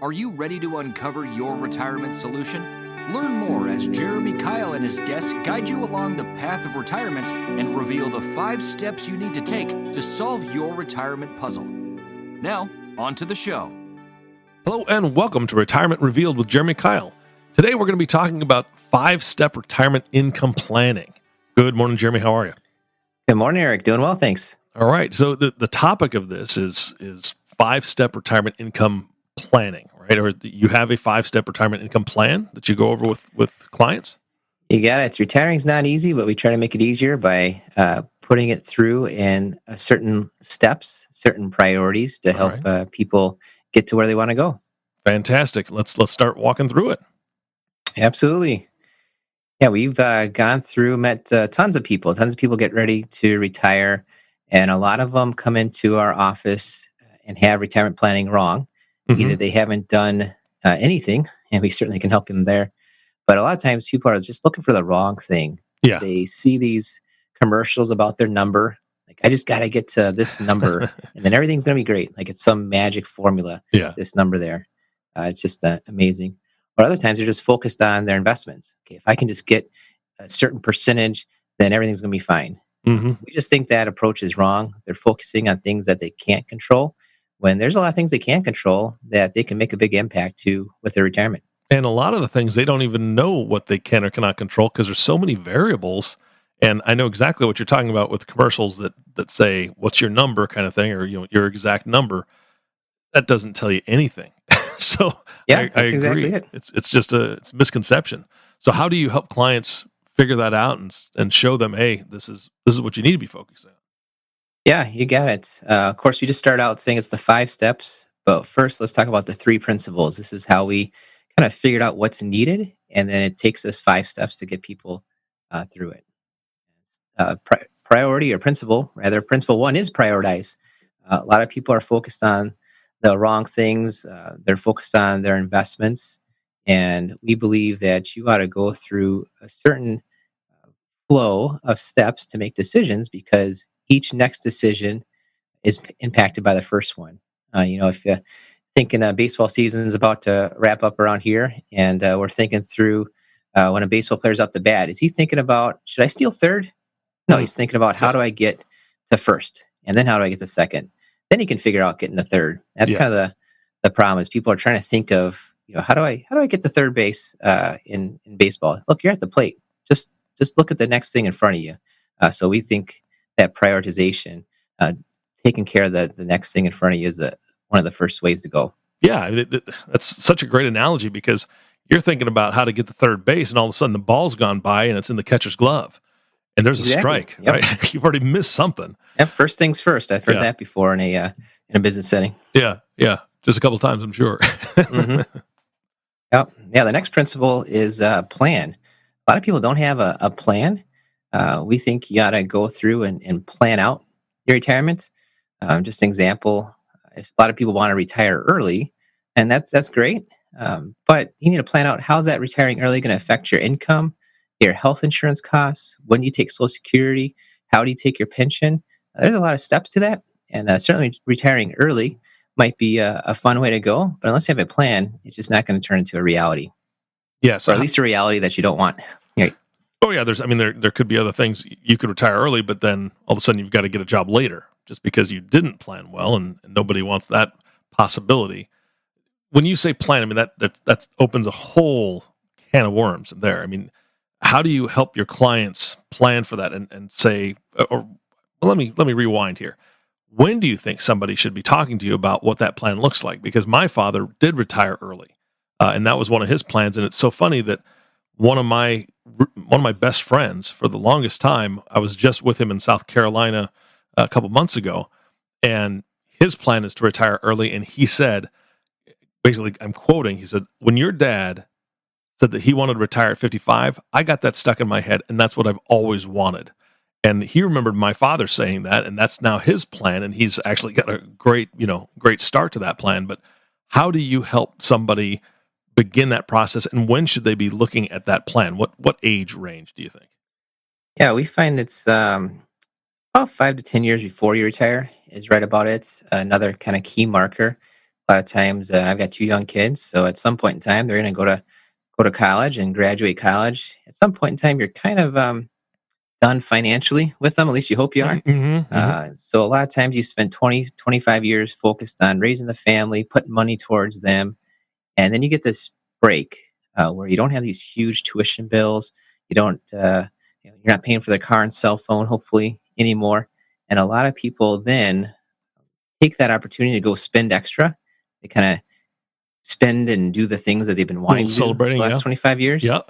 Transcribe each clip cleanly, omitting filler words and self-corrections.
Are you ready to uncover your retirement solution? Learn more as Jeremy Keil and his guests guide you along the path of retirement and reveal the 5 steps you need to take to solve your retirement puzzle. Now, on to the show. Hello and welcome to Retirement Revealed with Jeremy Keil. Today we're going to be talking about 5-step retirement income planning. Good morning, Jeremy. How are you? Good morning, Eric. Doing well, thanks. All right. So the topic of this is 5-step retirement income planning, right? Or you have a 5-step retirement income plan that you go over with clients? You got it. Retiring's not easy, but we try to make it easier by putting it through in certain steps, certain priorities to help people get to where they want to go. Fantastic. Let's start walking through it. Absolutely. Yeah, we've gone through, met tons of people. Tons of people get ready to retire, and a lot of them come into our office and have retirement planning wrong. Mm-hmm. Either they haven't done anything, and we certainly can help them there. But a lot of times people are just looking for the wrong thing. Yeah. They see these commercials about their number. Like, I just got to get to this number and then everything's going to be great. Like it's some magic formula, this number there. It's just amazing. But other times they're just focused on their investments. Okay, if I can just get a certain percentage, then everything's going to be fine. Mm-hmm. We just think that approach is wrong. They're focusing on things that they can't control, when there's a lot of things they can control that they can make a big impact to with their retirement. And a lot of the things they don't even know what they can or cannot control because there's so many variables. And I know exactly what you're talking about with commercials that say, what's your number kind of thing, or your exact number. That doesn't tell you anything. So yeah, I that's agree. Exactly it. It's just it's a misconception. So how do you help clients figure that out and show them, hey, this is what you need to be focusing on? Yeah, you got it. Of course, we just start out saying it's the 5 steps, but first let's talk about the 3 principles. This is how we kind of figured out what's needed, and then it takes us 5 steps to get people through it. Priority or principle, rather, principle 1 is prioritize. A lot of people are focused on the wrong things. They're focused on their investments, and we believe that you ought to go through a certain flow of steps to make decisions, because each next decision is impacted by the first one. If you thinking baseball season is about to wrap up around here, and we're thinking through when a baseball player's up the bat, is he thinking about, should I steal third? No, he's thinking about, how do I get to first, and then how do I get to second? Then he can figure out getting to third. That's kind of the problem, is people are trying to think of, how do I get to third base in baseball? Look, you're at the plate. Just look at the next thing in front of you. So we think that prioritization, taking care of the next thing in front of you, is one of the first ways to go. Yeah, that's such a great analogy, because you're thinking about how to get to third base, and all of a sudden the ball's gone by and it's in the catcher's glove, and there's a strike. Yep. Right? You've already missed something. Yep. First things first. I've heard that before in a business setting. Yeah, just a couple of times, I'm sure. Mm-hmm. Yep. Yeah. The next principle is plan. A lot of people don't have a plan. We think you got to go through and plan out your retirement. Just an example, if a lot of people want to retire early, and that's great, but you need to plan out, how's that retiring early going to affect your income, your health insurance costs, when you take Social Security, how do you take your pension? There's a lot of steps to that, and certainly retiring early might be a fun way to go, but unless you have a plan, it's just not going to turn into a reality. Yes, or at least a reality that you don't want. Right. Oh yeah, there could be other things. You could retire early, but then all of a sudden you've got to get a job later just because you didn't plan well, and nobody wants that possibility. When you say plan, I mean that opens a whole can of worms there. I mean, how do you help your clients plan for that and say, let me rewind here. When do you think somebody should be talking to you about what that plan looks like? Because my father did retire early, and that was one of his plans. And it's so funny that one of my best friends for the longest time, I was just with him in South Carolina a couple months ago, and his plan is to retire early. And he said, basically, I'm quoting, he said, when your dad said that he wanted to retire at 55, I got that stuck in my head, and that's what I've always wanted. And he remembered my father saying that, and that's now his plan, and he's actually got a great start to that plan. But how do you help somebody begin that process, and when should they be looking at that plan? What age range do you think? Yeah, we find it's about 5 to 10 years before you retire is right about it. Another kind of key marker. A lot of times, I've got two young kids, so at some point in time, they're going to go to college and graduate college. At some point in time, you're kind of done financially with them. At least you hope you are. Mm-hmm, hmm. So a lot of times you spend 20, 25 years focused on raising the family, putting money towards them, and then you get this break where you don't have these huge tuition bills. You don't, you're not paying for their car and cell phone, hopefully, anymore. And a lot of people then take that opportunity to go spend extra. They kind of spend and do the things that they've been A little wanting to do the celebrating, last yeah. 25 years. Yeah.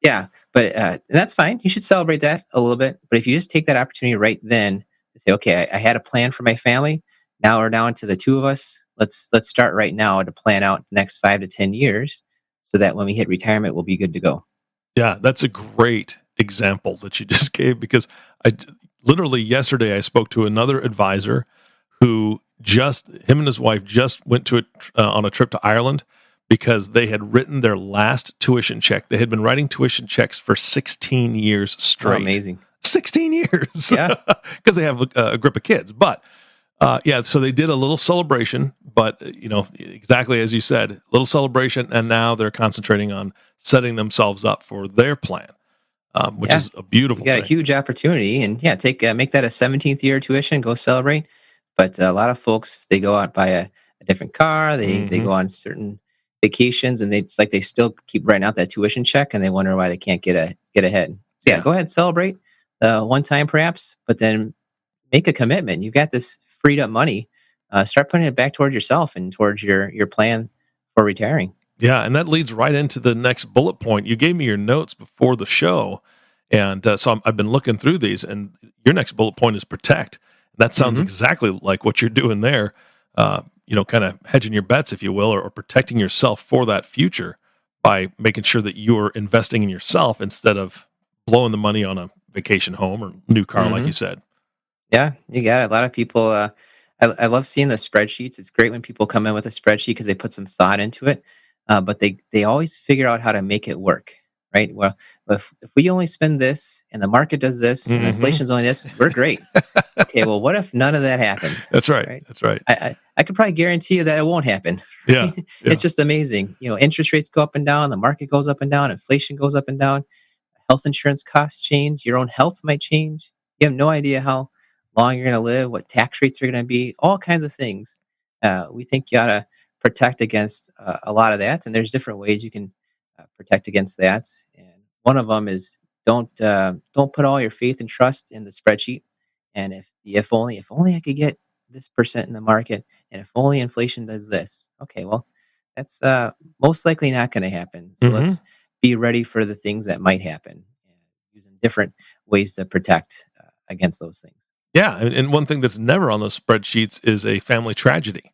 Yeah, but that's fine. You should celebrate that a little bit. But if you just take that opportunity right then to say, okay, I had a plan for my family. Now we're down to the two of us. Let's start right now to plan out the next 5 to 10 years, so that when we hit retirement, we'll be good to go. Yeah, that's a great example that you just gave because I literally yesterday I spoke to another advisor who just him and his wife just went to on a trip to Ireland because they had written their last tuition check. They had been writing tuition checks for 16 years Oh, straight. amazing. 16 years. Yeah. Because they have a grip of kids. But yeah, so they did a little celebration, but exactly as you said, a little celebration, and now they're concentrating on setting themselves up for their plan, which Yeah. is a beautiful You got a thing. huge opportunity, and yeah, take make that a 17th year tuition. Go celebrate. But a lot of folks, they go out buy a different car. They Hmm. go on certain vacations, and it's like they still keep writing out that tuition check, and they wonder why they can't get ahead. So yeah, Yeah. go ahead, celebrate one time perhaps, but then make a commitment. You've got this freed up money. Start putting it back towards yourself and towards your plan for retiring. Yeah, and that leads right into the next bullet point. You gave me your notes before the show, and I've been looking through these, and your next bullet point is protect. That sounds Hmm. exactly like what you're doing there. Kind of hedging your bets, if you will, or protecting yourself for that future by making sure that you're investing in yourself instead of blowing the money on a vacation home or new car, like Hmm. you said. Yeah, you got it. A lot of people. I love seeing the spreadsheets. It's great when people come in with a spreadsheet because they put some thought into it. But they always figure out how to make it work, right? Well, if we only spend this and the market does this and Hmm. inflation's only this, we're great. Okay, well, what if none of that happens, That's right. right? That's right. I could probably guarantee you that it won't happen. Yeah. Right? Yeah. It's just amazing. Interest rates go up and down, the market goes up and down, inflation goes up and down, health insurance costs change, your own health might change. You have no idea how long you're going to live, what tax rates are going to be, all kinds of things. We think you ought to protect against a lot of that, and there's different ways you can protect against that. And one of them is don't put all your faith and trust in the spreadsheet. And if only I could get this percent in the market, and if only inflation does this. Okay, well, that's most likely not going to happen. So Hmm. let's be ready for the things that might happen, and using different ways to protect against those things. Yeah, and one thing that's never on those spreadsheets is a family tragedy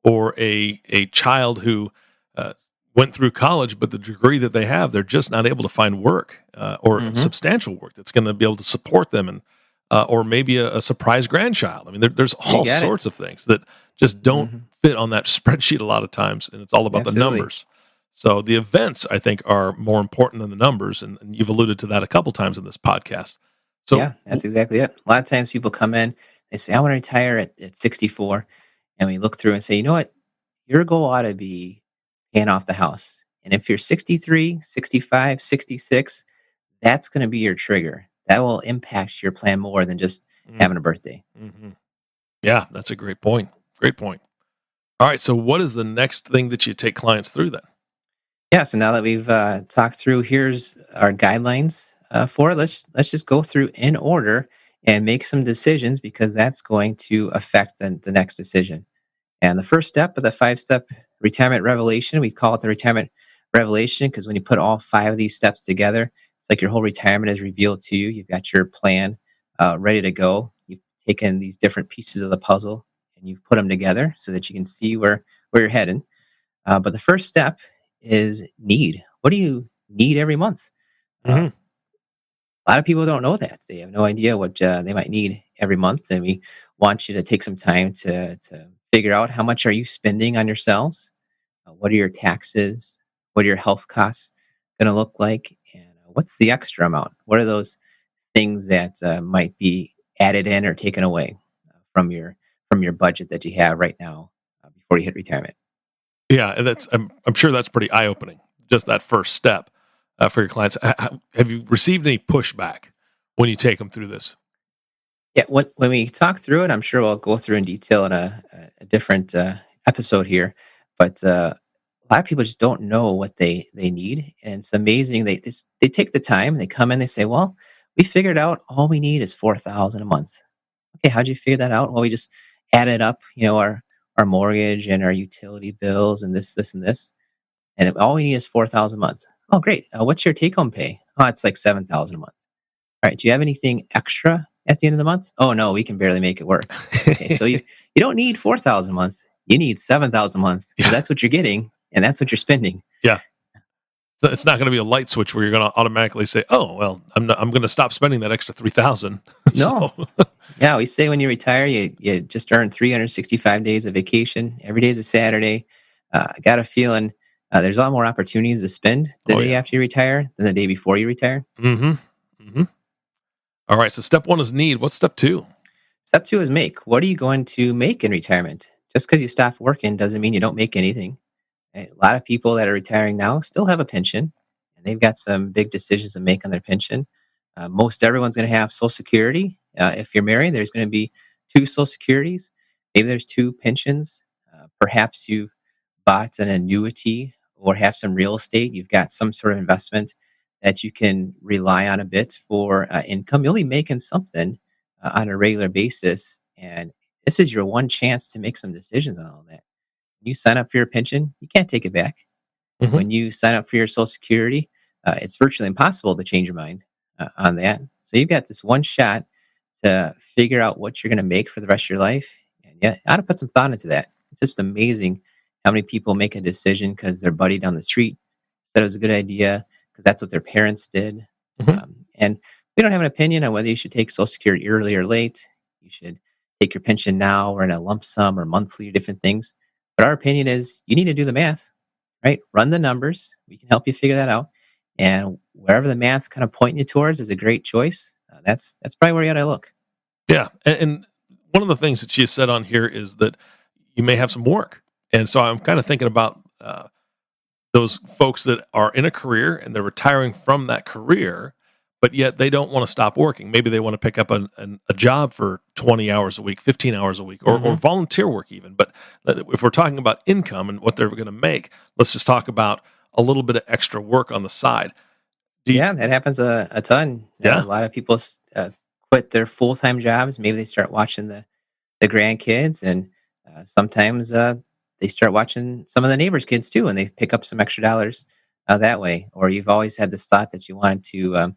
or a child who uh, went through college, but the degree that they have, they're just not able to find work or Hmm. substantial work that's going to be able to support them, and or maybe a surprise grandchild. I mean, there's You all got it. sorts of things that just don't Hmm. fit on that spreadsheet a lot of times, and it's all about the Absolutely. numbers. So the events, I think, are more important than the numbers, and you've alluded to that a couple times in this podcast. So Yeah, that's exactly it. A lot of times people come in, they say, I want to retire at 64. And we look through and say, you know what? Your goal ought to be paying off the house. And if you're 63, 65, 66, that's going to be your trigger. That will impact your plan more than just having a birthday. mm-hmm. Yeah, that's a great point. Great point. All right. So, what is the next thing that you take clients through then? Yeah. So now that we've talked through, here's our guidelines for it. Let's just go through in order and make some decisions because that's going to affect the next decision. And the first step of the 5 step retirement revelation, we call it the retirement revelation because when you put all 5 of these steps together, it's like your whole retirement is revealed to you. You've got your plan ready to go. You've taken these different pieces of the puzzle and you've put them together so that you can see where you're heading. But the first step is need. What do you need every month? Uh, Hmm. a lot of people don't know that. They have no idea what they might need every month, and we want you to take some time to figure out how much are you spending on yourselves. What are your taxes? What are your health costs going to look like? And what's the extra amount? What are those things that might be added in or taken away from your budget that you have right now before you hit retirement? Yeah, and I'm sure that's pretty eye opening. Just that first step for your clients. Have you received any pushback when you take them through this? Yeah, when we talk through it, I'm sure we'll go through in detail in a different episode here. But a lot of people just don't know what they need, and it's amazing. They take the time. They come in. They say, "Well, we figured out all we need is 4,000 a month." Okay, how'd you figure that out? Well, we just added up, our mortgage and our utility bills and this and this, and all we need is 4,000 a month. Oh, great. What's your take home pay? Oh, it's like 7,000 a month. All right. Do you have anything extra at the end of the month? Oh no, we can barely make it work. Okay, so you don't need 4,000 a month. You need 7,000 a month because Yeah, that's what you're getting and that's what you're spending. yeah. So it's not going to be a light switch where you're going to automatically say, "Oh, well, I'm going to stop spending that extra 3,000." No. So, Yeah, we say when you retire, you just earn 365 days of vacation. Every day is a Saturday. I got a feeling there's a lot more opportunities to spend the oh day yeah. after you retire than the day before you retire. Mm-hmm. Mm-hmm. All right. So step one is need. What's step two? Step two is make. What are you going to make in retirement? Just because you stop working doesn't mean you don't make anything. Right? A lot of people that are retiring now still have a pension, and they've got some big decisions to make on their pension. Most everyone's going to have Social Security. If you're married, there's going to be two Social Securities. Maybe there's two pensions. Perhaps you've bought an annuity or have some real estate. You've got some sort of investment that you can rely on a bit for income. You'll be making something on a regular basis, and this is your one chance to make some decisions on all that. You sign up for your pension, you can't take it back. Mm-hmm. When you sign up for your Social Security, it's virtually impossible to change your mind on that. So you've got this one shot to figure out what you're going to make for the rest of your life. And yeah, I ought to put some thought into that. It's just amazing how many people make a decision because their buddy down the street said it was a good idea because that's what their parents did. Mm-hmm. And we don't have an opinion on whether you should take Social Security early or late. You should take your pension now or in a lump sum or monthly or different things. But our opinion is you need to do the math, right? Run the numbers. We can help you figure that out. And wherever the math's kind of pointing you towards is a great choice. That's probably where you got to look. Yeah. And one of the things that she has said on here is that you may have some work. And so I'm kind of thinking about those folks that are in a career and they're retiring from that career, but yet they don't want to stop working. Maybe they want to pick up a job for 20 hours a week, 15 hours a week, or Hmm. volunteer work even. But if we're talking about income and what they're going to make, let's just talk about a little bit of extra work on the side. Do you, Yeah, that happens a ton. A yeah. lot of people quit their full time jobs. Maybe they start watching the grandkids, and sometimes they start watching some of the neighbors' kids too, and they pick up some extra dollars that way. Or you've always had this thought that you wanted to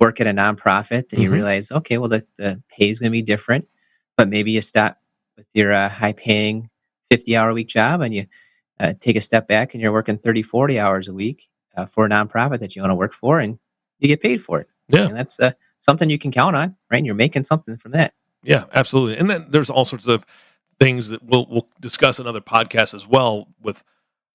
work at a nonprofit, and you Hmm. realize, okay, well, the pay is going to be different, but maybe you stop with your high paying 50-hour a week job and you take a step back and you're working 30, 40 hours a week for a nonprofit that you want to work for, and you get paid for it. Yeah. And that's something you can count on, right? And you're making something from that. Yeah, absolutely. And then there's all sorts of things that we'll discuss in other podcasts as well with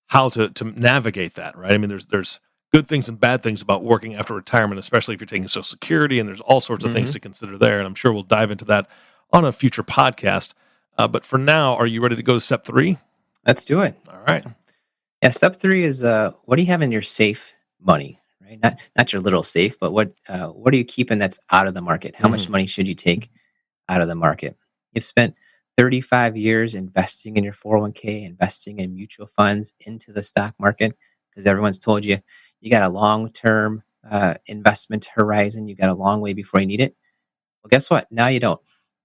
how to navigate that, right? I mean, there's good things and bad things about working after retirement, especially if you're taking Social Security, and there's all sorts of things Hmm. to consider there. And I'm sure we'll dive into that on a future podcast. But for now, are you ready to go to step three? Let's do it. All right. Yeah, step three is what do you have in your safe money, right? Not your little safe, but what are you keeping that's out of the market? How much Mhm. money should you take out of the market? You've spent 35 years investing in your 401k, investing in mutual funds into the stock market because everyone's told you you got a long term investment horizon. You got a long way before you need it. Well, guess what? Now you don't.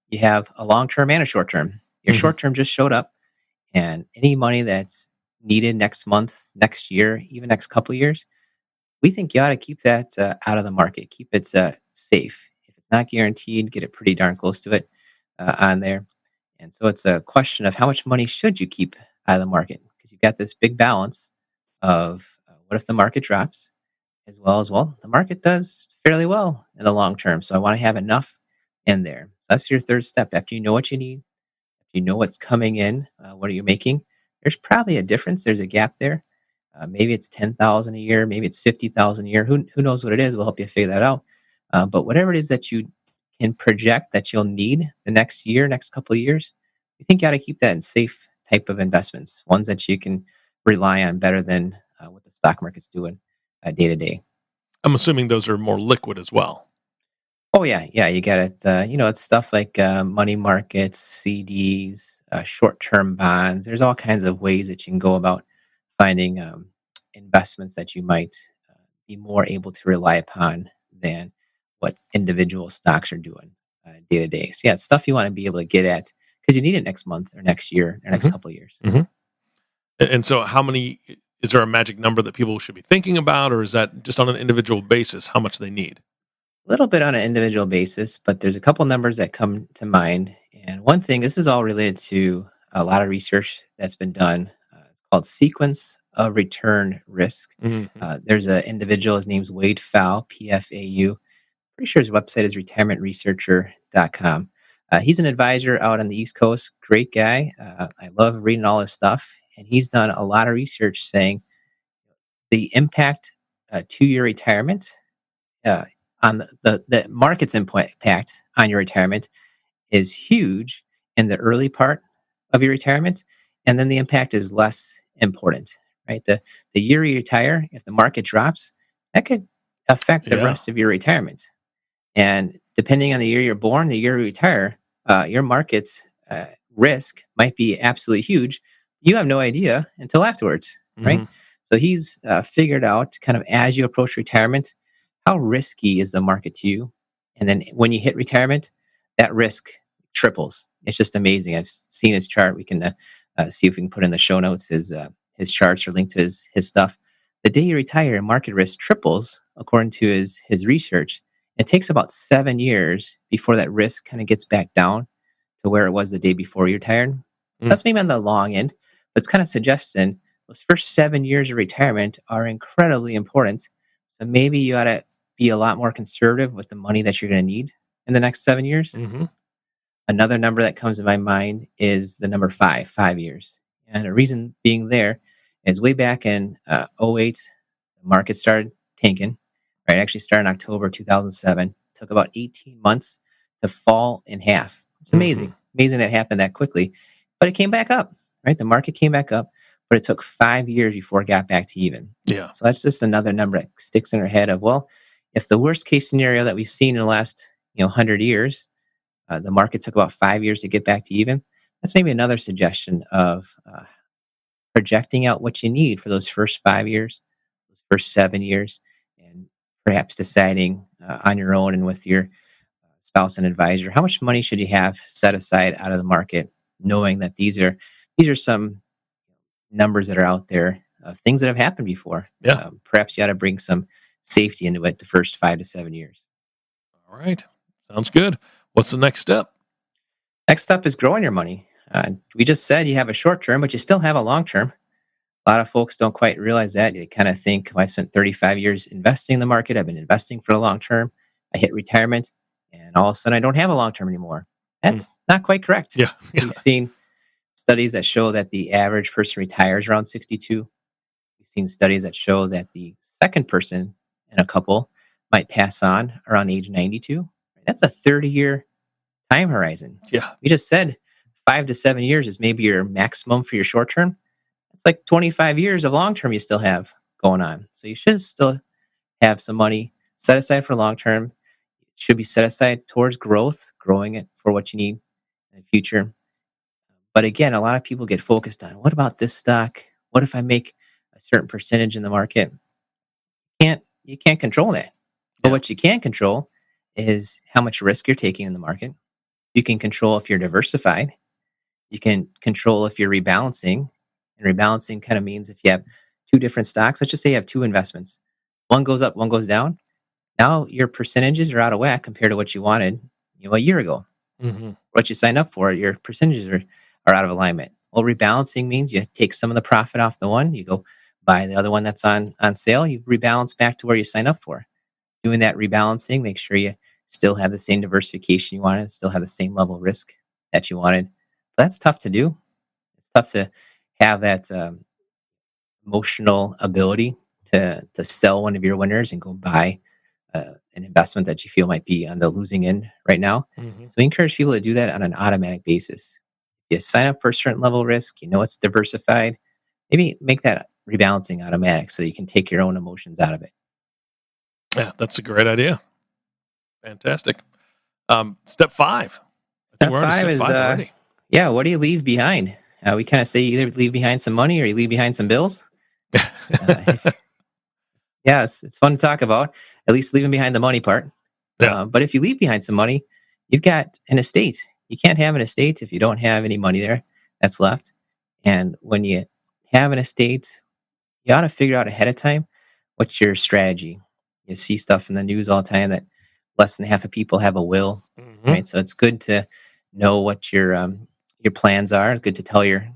You have a long term and a short term. Your Mhm. short term just showed up, and any money that's needed next month, next year, even next couple years, we think you ought to keep that out of the market. Keep it safe. If it's not guaranteed, get it pretty darn close to it on there. And so it's a question of how much money should you keep out of the market because you've got this big balance of what if the market drops, as well, the market does fairly well in the long term. So I want to have enough in there. So that's your third step. After you know what you need, if you know what's coming in, what are you making? There's probably a difference. There's a gap there. Maybe it's 10,000 a year. Maybe it's 50,000 a year. Who knows what it is? We'll help you figure that out. But whatever it is that you can project that you'll need the next year, next couple of years, we think you got to keep that in safe type of investments, ones that you can rely on better than what the stock market's doing day to day. I'm assuming those are more liquid as well. Oh yeah, yeah, you get it. It's stuff like money markets, CDs, short-term bonds. There's all kinds of ways that you can go about finding investments that you might be more able to rely upon than what individual stocks are doing day to day. So yeah, it's stuff you want to be able to get at because you need it next month or next year or next hmm couple of years. hmm And so, how many? Is there a magic number that people should be thinking about, or is that just on an individual basis how much they need? A little bit on an individual basis, but there's a couple numbers that come to mind. And one thing, this is all related to a lot of research that's been done. It's called sequence of return risk. hmm There's an individual, his name's Wade Pfau, PFAU. Pretty sure his website is retirementresearcher.com. He's an advisor out on the East Coast. Great guy. I love reading all his stuff. And he's done a lot of research saying the impact to your retirement uh, on the market's impact on your retirement is huge in the early part of your retirement, and then the impact is less important, right? The year you retire, if the market drops, that could affect the Yeah. rest of your retirement. And depending on the year you're born, the year you retire, your market's risk might be absolutely huge. You have no idea until afterwards, hmm right? So he's figured out kind of as you approach retirement, how risky is the market to you? And then when you hit retirement, that risk triples. It's just amazing. I've seen his chart. We can see if we can put in the show notes his charts or link to his stuff. The day you retire, market risk triples according to his research. It takes about 7 years before that risk kind of gets back down to where it was the day before you retired. So Mm. that's maybe on the long end, but it's kind of suggesting those first 7 years of retirement are incredibly important. So maybe you ought to be a lot more conservative with the money that you're going to need in the next 7 years. hmm Another number that comes to my mind is the number 5 years. And the reason being there is way back in '08, the market started tanking, right? It actually started in October 2007. Took about 18 months to fall in half. It's hmm amazing. Amazing that happened that quickly. But it came back up, right? The market came back up, but it took 5 years before it got back to even. Yeah. So that's just another number that sticks in our head of, well, if the worst case scenario that we've seen in the last 100 years, the market took about 5 years to get back to even. That's maybe another suggestion of projecting out what you need for those first 5 years, those first 7 years, and perhaps deciding on your own and with your spouse and advisor how much money should you have set aside out of the market, knowing that these are some numbers that are out there, things that have happened before. Yeah. Perhaps you ought to bring some safety into it the first 5 to 7 years. All right. Sounds good. What's the next step? Next up is growing your money. We just said you have a short term, but you still have a long term. A lot of folks don't quite realize that. They kind of think, well, I spent 35 years investing in the market. I've been investing for the long term. I hit retirement, and all of a sudden I don't have a long term anymore. Mm. That's not quite correct. Yeah. Yeah. We've seen studies that show that the average person retires around 62. We've seen studies that show that the second person in a couple might pass on around age 92. That's a 30-year time horizon. Yeah. We just said 5 to 7 years is maybe your maximum for your short term. It's like 25 years of long term you still have going on. So you should still have some money set aside for long term. It should be set aside towards growth, growing it for what you need in the future. But again, a lot of people get focused on what about this stock? What if I make a certain percentage in the market? You can't control that. But Yeah. what you can control is how much risk you're taking in the market. You can control if you're diversified. You can control if you're rebalancing. And rebalancing kind of means if you have two different stocks, let's just say you have two investments. One goes up, one goes down. Now your percentages are out of whack compared to what you wanted, a year ago. hmm What you signed up for, your percentages are out of alignment. Well, rebalancing means you take some of the profit off the one, you go buy the other one that's on sale, you rebalance back to where you signed up for. Doing that rebalancing, make sure you still have the same diversification you wanted, still have the same level of risk that you wanted. But that's tough to do. It's tough to have that emotional ability to sell one of your winners and go buy an investment that you feel might be on the losing end right now. hmm So we encourage people to do that on an automatic basis. You sign up for a certain level of risk, you know it's diversified. Maybe make that rebalancing automatic so you can take your own emotions out of it. Yeah, that's a great idea. Fantastic. Step 5. I think Step we're on to five step is, 5 already. yeah, what do you leave behind? We kind of say you either leave behind some money or you leave behind some bills. If, yeah, it's fun to talk about, at least leaving behind the money part. Yeah. But if you leave behind some money, you've got an estate. You can't have an estate if you don't have any money there that's left. And when you have an estate, you ought to figure out ahead of time what's your strategy. You see stuff in the news all the time that less than half of people have a will, Mhm. right? So it's good to know what your plans are. It's good to tell your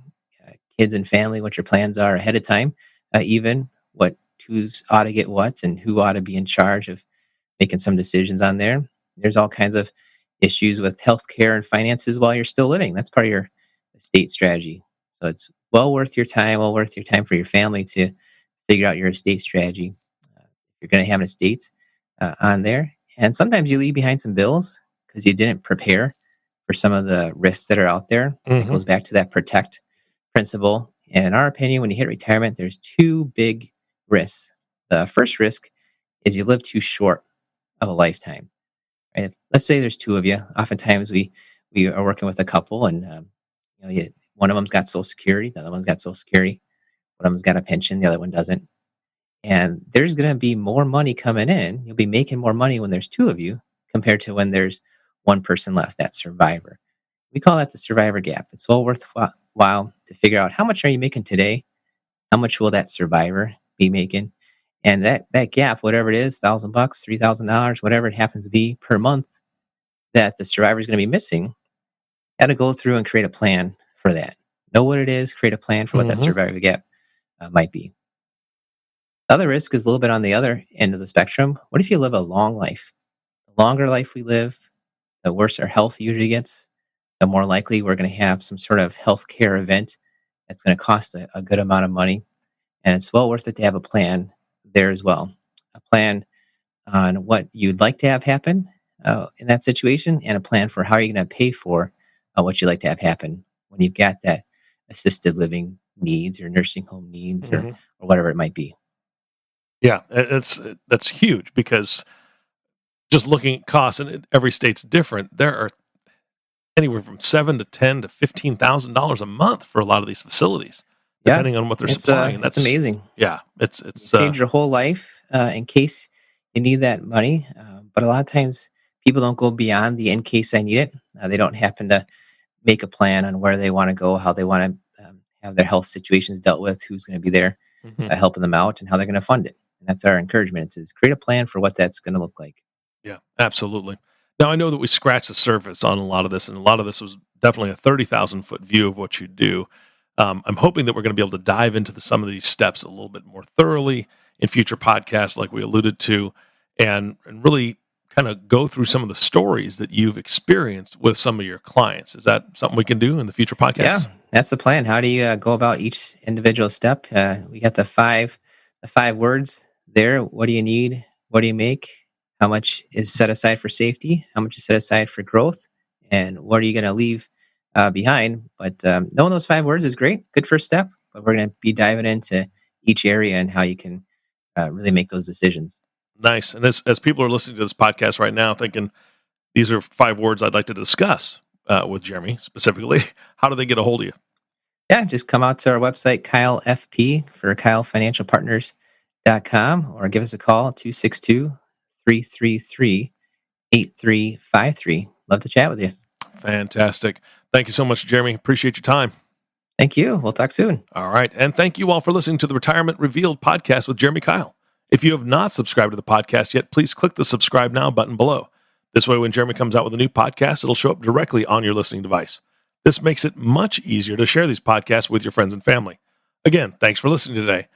kids and family what your plans are ahead of time, even what who's ought to get what and who ought to be in charge of making some decisions on there. There's all kinds of issues with healthcare and finances while you're still living. That's part of your estate strategy. So it's well worth your time for your family to figure out your estate strategy. You're going to have an estate on there. And sometimes you leave behind some bills because you didn't prepare for some of the risks that are out there. It Mhm. goes back to that protect principle. And in our opinion, when you hit retirement, there's two big risks. The first risk is you live too short of a lifetime. Right? Let's say there's two of you. Oftentimes we are working with a couple, and one of them's got Social Security, the other one's got Social Security. One of them's got a pension, the other one doesn't. And there's going to be more money coming in. You'll be making more money when there's two of you compared to when there's one person left, that survivor. We call that the survivor gap. It's well worthwhile to figure out how much are you making today? How much will that survivor be making? And that gap, whatever it is, $1,000, $3,000, whatever it happens to be per month that the survivor is going to be missing, got to go through and create a plan for that. Know what it is, create a plan for what that Mhm. survivor gap might be. The other risk is a little bit on the other end of the spectrum. What if you live a long life? The longer life we live, the worse our health usually gets, the more likely we're going to have some sort of health care event that's going to cost a good amount of money. And it's well worth it to have a plan there as well. A plan on what you'd like to have happen in that situation, and a plan for how you're going to pay for what you'd like to have happen when you've got that assisted living needs or nursing home needs Mhm. or whatever it might be. Yeah, that's huge because just looking at costs, and every state's different. There are anywhere from 7 to 10 to $15,000 a month for a lot of these facilities, Yeah, depending on what they're supplying, and it's that's amazing. yeah, You it's saved your whole life in case you need that money. But a lot of times people don't go beyond the in case I need it. They don't happen to make a plan on where they want to go, how they want to have their health situations dealt with, who's going to be there Mhm. helping them out, and how they're going to fund it. And that's our encouragement: is create a plan for what that's going to look like. Yeah, absolutely. Now I know that we scratched the surface on a lot of this, and a lot of this was definitely a 30,000-foot view of what you do. I'm hoping that we're going to be able to dive into some of these steps a little bit more thoroughly in future podcasts, like we alluded to, and really kind of go through some of the stories that you've experienced with some of your clients. Is that something we can do in the future Yeah, podcasts? that's the plan. How do you go about each individual step? We got the five words there. What do you need? What do you make? How much is set aside for safety? How much is set aside for growth? And what are you going to leave behind? But knowing those five words is great. Good first step. But we're going to be diving into each area and how you can really make those decisions. Nice. And as people are listening to this podcast right now, thinking these are 5 words I'd like to discuss with Jeremy specifically, how do they get a hold of you? Yeah, just come out to our website, Keil FP for Keil Financial Partners.com, or give us a call, 262-333-8353. Love to chat with you. Fantastic. Thank you so much, Jeremy. Appreciate your time. Thank you. We'll talk soon. All right. And thank you all for listening to the Retirement Revealed podcast with Jeremy Keil. If you have not subscribed to the podcast yet, please click the subscribe now button below. This way, when Jeremy comes out with a new podcast, it'll show up directly on your listening device. This makes it much easier to share these podcasts with your friends and family. Again, thanks for listening today.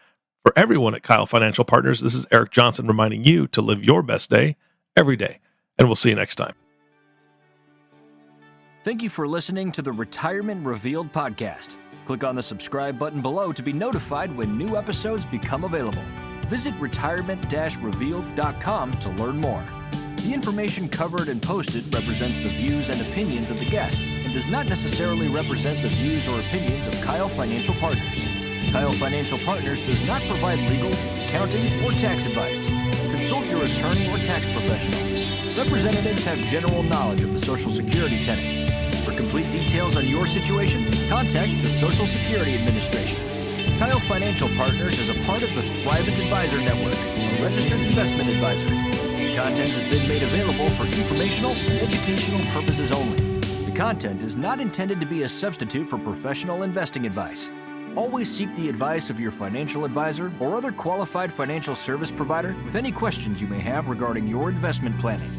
For everyone at Keil Financial Partners, this is Eric Johnson reminding you to live your best day every day. And we'll see you next time. Thank you for listening to the Retirement Revealed podcast. Click on the subscribe button below to be notified when new episodes become available. Visit retirement-revealed.com to learn more. The information covered and posted represents the views and opinions of the guest and does not necessarily represent the views or opinions of Keil Financial Partners. Keil Financial Partners does not provide legal, accounting, or tax advice. Consult your attorney or tax professional. Representatives have general knowledge of the Social Security tenets. For complete details on your situation, contact the Social Security Administration. Keil Financial Partners is a part of the Thrivent Advisor Network, a registered investment advisor. The content has been made available for informational and educational purposes only. The content is not intended to be a substitute for professional investing advice. Always seek the advice of your financial advisor or other qualified financial service provider with any questions you may have regarding your investment planning.